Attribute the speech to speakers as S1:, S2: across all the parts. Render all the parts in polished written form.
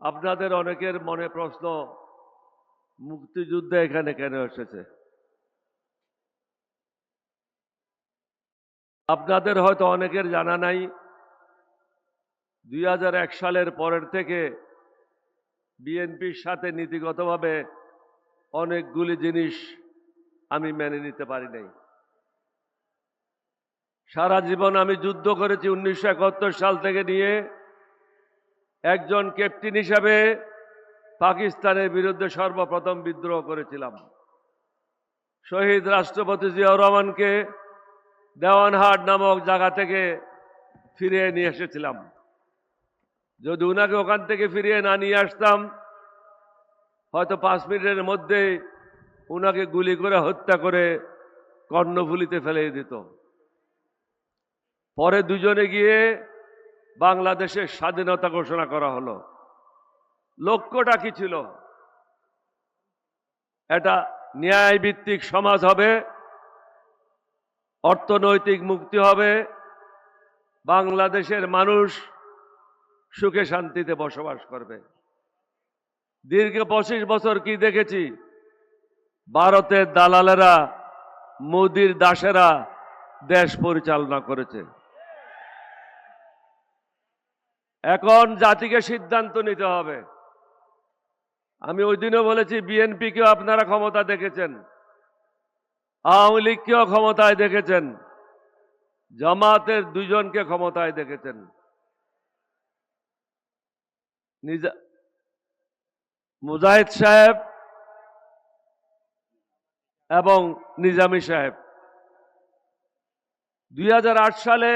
S1: আপনাদের অনেকের মনে প্রশ্ন, মুক্তিযুদ্ধ এখানে কেন এসেছে? আপনাদের হয়তো অনেকের জানা নাই, 2001 সালের পরের থেকে বিএনপির সাথে নীতিগতভাবে অনেকগুলি জিনিস আমি মেনে নিতে পারি নাই। সারা জীবন আমি যুদ্ধ করেছি। 1971 সাল থেকে নিয়ে একজন ক্যাপ্টেন হিসাবে পাকিস্তানের বিরুদ্ধে সর্বপ্রথম বিদ্রোহ করেছিলাম। শহীদ রাষ্ট্রপতি জিয়াউর রহমানকে দেওয়ানহাট নামক জায়গা থেকে ফিরিয়ে নিয়ে এসেছিলাম। যদি উনাকে ওখান থেকে ফিরিয়ে না নিয়ে আসতাম, হয়তো 5 মিনিটের মধ্যে উনাকে গুলি করে হত্যা করে কর্ণফুলীতে ফেলে দিত। পরে দুজনে গিয়ে বাংলাদেশের স্বাধীনতা ঘোষণা করা হলো। লক্ষ্যটা কি ছিল? এটা ন্যায়ভিত্তিক সমাজ হবে, অর্থনৈতিক মুক্তি হবে, বাংলাদেশের মানুষ সুখে শান্তিতে বসবাস করবে। দীর্ঘ 25 বছর কি দেখেছি? ভারতের দালালেরা, মোদির দাসেরা দেশ পরিচালনা করেছে। এখন জাতিকে সিদ্ধান্ত নিতে হবে। আমি ওই দিনও বলেছি, বিএনপিকেও আপনারা ক্ষমতা দেখেছেন, আওয়ামী লীগকেও ক্ষমতায় দেখেছেন, জামাতের 2 জনকে ক্ষমতায় দেখেছেন। মুজাহিদ সাহেব এবং নিজামী সাহেব 2008 সালে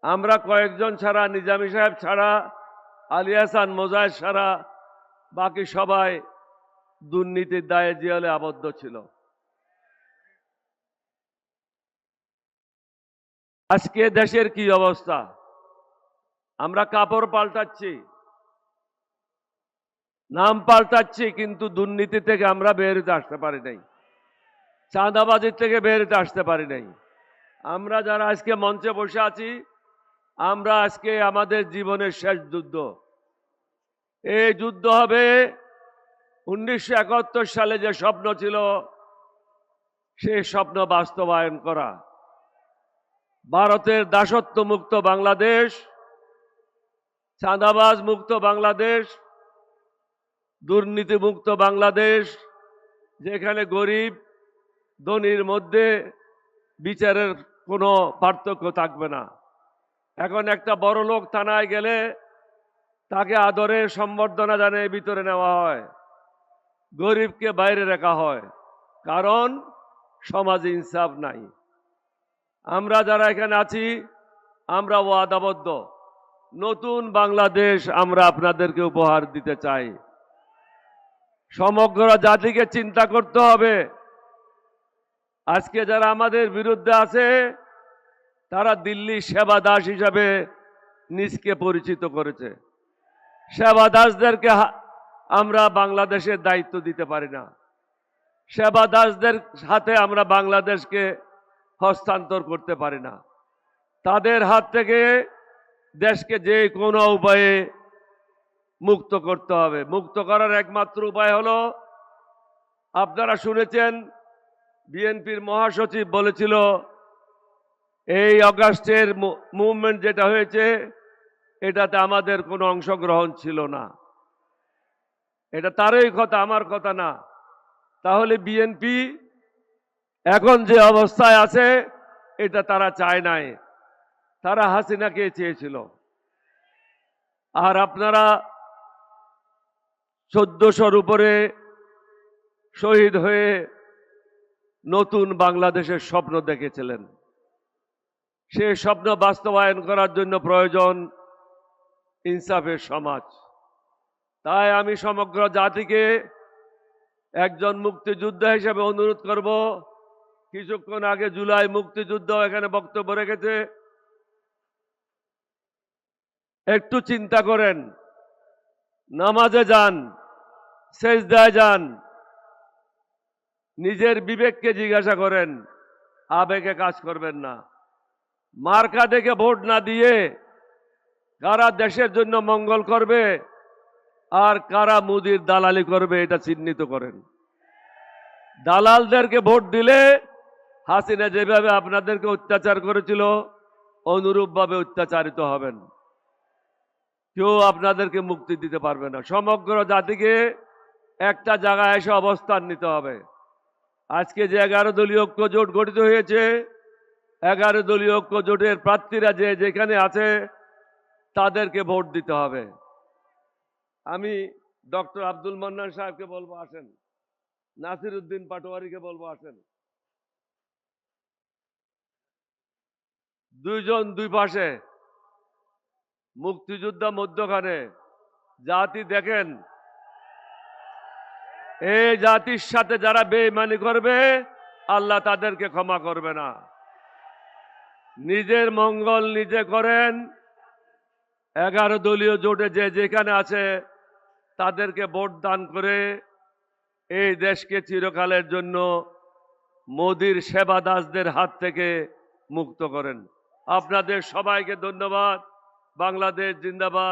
S1: আমরা কয়েকজন ছাড়া, নিজামী সাহেব ছাড়া, আলী হাসান, মুজাহিদ ছাড়া বাকি সবাই দুর্নীতির দায়ে জেলে আবদ্ধ ছিল। আজকে দেশের কি অবস্থা? আমরা কাপড় পাল্টাচ্ছি, নাম পাল্টাচ্ছি, কিন্তু দুর্নীতি থেকে আমরা বের হতে আসতে পারি নাই, চাঁদাবাজির থেকে বের হতে আসতে পারি নাই। আমরা যারা আজকে মঞ্চে বসে আছি, আমরা আজকে আমাদের জীবনের শেষ যুদ্ধ। এই যুদ্ধ হবে 1971 সালে যে স্বপ্ন ছিল, সেই স্বপ্ন বাস্তবায়ন করা। ভারতের দাসত্ব মুক্ত বাংলাদেশ, চাঁদাবাজ মুক্ত বাংলাদেশ, দুর্নীতি মুক্ত বাংলাদেশ, যেখানে গরিব ধনীর মধ্যে বিচারের কোনো পার্থক্য থাকবে না। এখন একটা বড় লোক থানায় গেলে তাকে আদরে সম্বর্ধনা জানিয়ে ভিতরে নেওয়া হয়, গরিবকে বাইরে রাখা হয়, কারণ সমাজে ইনসাফ নাই। আমরা যারা এখানে আছি, আমরা ওয়াদাবদ্ধ, নতুন বাংলাদেশ আমরা আপনাদেরকে উপহার দিতে চাই। সমগ্র জাতিকে চিন্তা করতে হবে। আজকে যারা আমাদের বিরুদ্ধে আছে, তারা দিল্লি সেবা দাস হিসাবে নিজকে পরিচিত করেছে। সেবা দাসদেরকে আমরা বাংলাদেশের দায়িত্ব দিতে পারি না। সেবা দাসদের সাথে আমরা বাংলাদেশকে হস্তান্তর করতে পারি না। তাদের হাত থেকে দেশকে যে কোনো উপায়ে মুক্ত করতে হবে। মুক্ত করার একমাত্র উপায় হলো, আপনারা শুনেছেন বিএনপির মহাসচিব বলেছিল, এই অগাস্টের মুভমেন্ট যেটা হয়েছে, এটাতে আমাদের কোনো অংশগ্রহণ ছিল না। এটা তারই কথা, আমার কথা না। তাহলে বিএনপি এখন যে অবস্থায় আছে, এটা তারা চায় নাই, তারা হাসিনাকে চেয়েছিল। আর আপনারা 1400-র উপরে শহীদ হয়ে নতুন বাংলাদেশের স্বপ্ন দেখেছিলেন। সেই স্বপ্ন বাস্তবায়ন করার জন্য প্রয়োজন ইনসাফের সমাজ। তাই আমি সমগ্র জাতিকে একজন মুক্তিযোদ্ধা হিসেবে অনুরোধ করব। কিছুক্ষণ আগে জুলাই মুক্তিযুদ্ধ এখানে বক্তব্য রেখেছে। একটু চিন্তা করেন, নামাজে যান, সেজদায় যান, নিজের বিবেককে জিজ্ঞাসা করেন, আবেগে কাজ করবেন না। মার্কা দেখে ভোট না দিয়ে কারা দেশের জন্য মঙ্গল করবে আর কারা মোদির দালালি করবে এটা চিহ্নিত করেন। দালালদেরকে ভোট দিলে হাসিনা যেভাবে আপনাদেরকে অত্যাচার করেছিল অনুরূপভাবে অত্যাচারিত হবেন। কেউ আপনাদেরকে মুক্তি দিতে পারবে না। সমগ্র জাতিকে একটা জায়গায় এসে অবস্থান নিতে হবে। আজকে যে 11 দলীয় ঐক্য জোট গঠিত হয়েছে, 11 দলীয় ঐক্য জোটের প্রার্থীরা যে যেখানে আছে তাদেরকে ভোট দিতে হবে। আমি ডক্টর আব্দুল মান্নান সাহেবকে বলবো আসেন, নাসির উদ্দিন পাটোয়ারিকে বলবো আসেন। দুইজন দুই পাশে, মুক্তিযোদ্ধা মধ্যখানে। জাতি দেখেন, এই জাতির সাথে যারা বেঈমানি করবে আল্লাহ তাদেরকে ক্ষমা করবে না। নিজের মঙ্গল নিজে করেন। 11 দলীয় জোটে যে যেখানে আছে তাদেরকে ভোট দান করে এই দেশকে চিরকালের জন্য মোদির সেবা দাসদের হাত থেকে মুক্ত করেন। আপনাদের সবাইকে ধন্যবাদ। বাংলাদেশ জিন্দাবাদ।